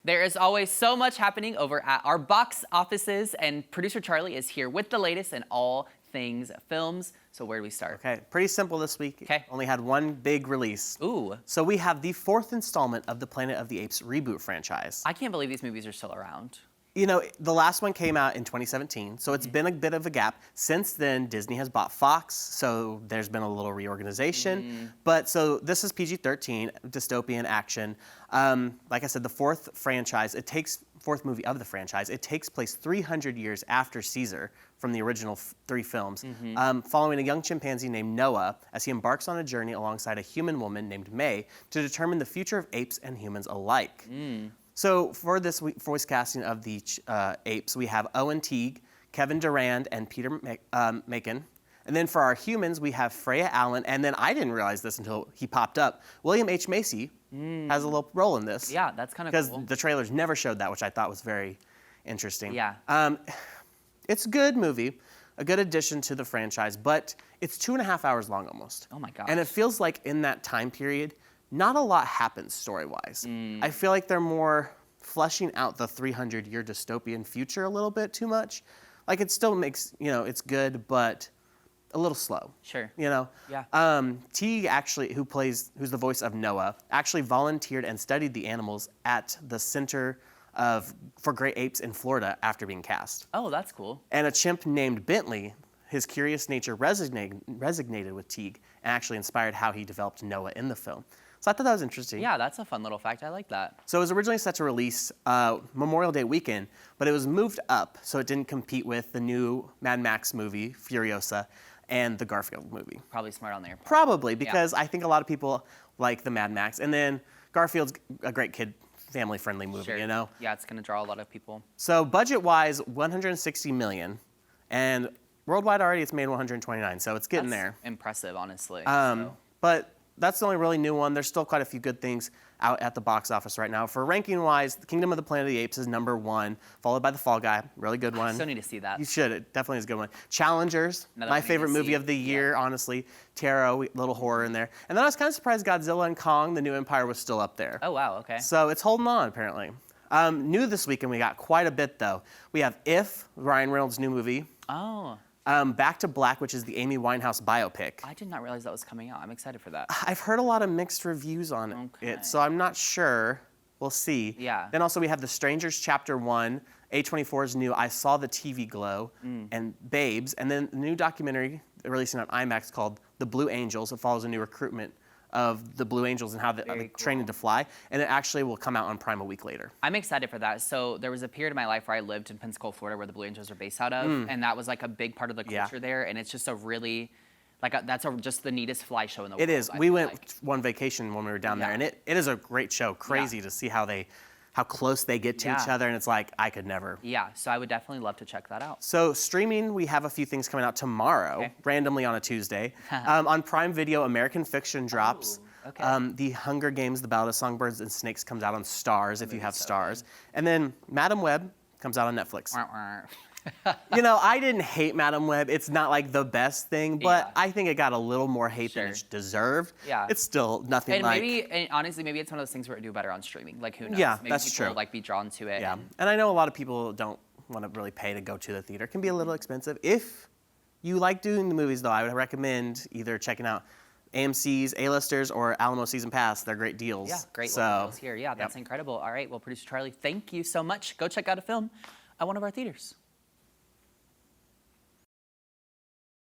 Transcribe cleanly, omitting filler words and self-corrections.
There is always so much happening over at our box offices, and producer Charlie is here with the latest in all things films. So where do we start? Okay, pretty simple this week. Okay. Only had one big release. Ooh. So we have the 4th installment of the Planet of the Apes reboot franchise. I can't believe these movies are still around. You know, the last one came out in 2017, so it's been a bit of a gap. Since then, Disney has bought Fox, so there's been a little reorganization. But so this is PG-13, dystopian action. Like I said, the 4th franchise, 4th movie of the franchise, it takes place 300 years after Caesar from the original 3 films, following a young chimpanzee named Noah as he embarks on a journey alongside a human woman named May to determine the future of apes and humans alike. So for this voice casting of the apes, we have Owen Teague, Kevin Durand, and Peter Macon. And then for our humans, we have Freya Allen, and then I didn't realize this until he popped up. William H. Macy has a little role in this. Yeah, that's kind of cool. Because the trailers never showed that, which I thought was very interesting. Yeah. It's a good movie, a good addition to the franchise, but it's 2.5 hours long almost. Oh my gosh. And it feels like in that time period, not a lot happens story-wise. I feel like they're more fleshing out the 300-year dystopian future a little bit too much. Like it still makes, it's good, but a little slow. Sure. Yeah. Teague actually, who's the voice of Noah, actually volunteered and studied the animals at the Center for Great Apes in Florida after being cast. Oh, that's cool. And a chimp named Bentley, his curious nature resonated with Teague and actually inspired how he developed Noah in the film. So I thought that was interesting. Yeah, that's a fun little fact. I like that. So it was originally set to release Memorial Day weekend, but it was moved up so it didn't compete with the new Mad Max movie, Furiosa, and the Garfield movie. Probably smart on their part. Probably, because I think a lot of people like the Mad Max. And then Garfield's a great kid, family-friendly movie, Sure. Yeah, it's going to draw a lot of people. So budget-wise, $160 million. And worldwide already it's made $129, so it's getting there. Impressive, honestly. But that's the only really new one. There's still quite a few good things out at the box office right now. For ranking-wise, The Kingdom of the Planet of the Apes is #1, followed by The Fall Guy, really good one. I still need to see that. You should. It definitely is a good one. Challengers, Another my one I need favorite to movie see. of the year, honestly. Tarot, little horror in there. And then I was kind of surprised Godzilla and Kong, The New Empire, was still up there. Oh, wow, okay. So it's holding on, apparently. New this weekend, we got quite a bit, though. We have If, Ryan Reynolds' new movie. Oh. Back to Black, which is the Amy Winehouse biopic. I did not realize that was coming out. I'm excited for that. I've heard a lot of mixed reviews on it, so I'm not sure. We'll see. Yeah. Then also we have The Strangers Chapter 1, A24's new I Saw the TV Glow, and Babes, and then the new documentary releasing on IMAX called The Blue Angels. It follows a new recruitment of the Blue Angels and how they're training to fly, and it actually will come out on Prime a week later. I'm excited for that. So there was a period in my life where I lived in Pensacola, Florida, where the Blue Angels are based out of, and that was like a big part of the culture there, and it's just a really, just the neatest fly show in the world. It is. We went one vacation when we were down there, and it is a great show. Crazy to see how close they get to each other, and it's like, I could never. Yeah, so I would definitely love to check that out. So streaming, we have a few things coming out tomorrow, randomly on a Tuesday. On Prime Video, American Fiction drops. The Hunger Games, The Ballad of Songbirds and Snakes comes out on Stars, if you have Stars. And then Madam Web comes out on Netflix. I didn't hate Madam Web. It's not like the best thing, but I think it got a little more hate than it deserved. Yeah. It's still nothing and honestly, maybe it's one of those things where it do better on streaming. Like, who knows? Yeah, maybe that's people true. Be drawn to it. Yeah, and I know a lot of people don't want to really pay to go to the theater. It can be a little expensive. If you like doing the movies, though, I would recommend either checking out AMC's A-listers or Alamo Season Pass. They're great deals. Yeah, great deals here. Yeah, that's incredible. All right, well, Producer Charlie, thank you so much. Go check out a film at one of our theaters.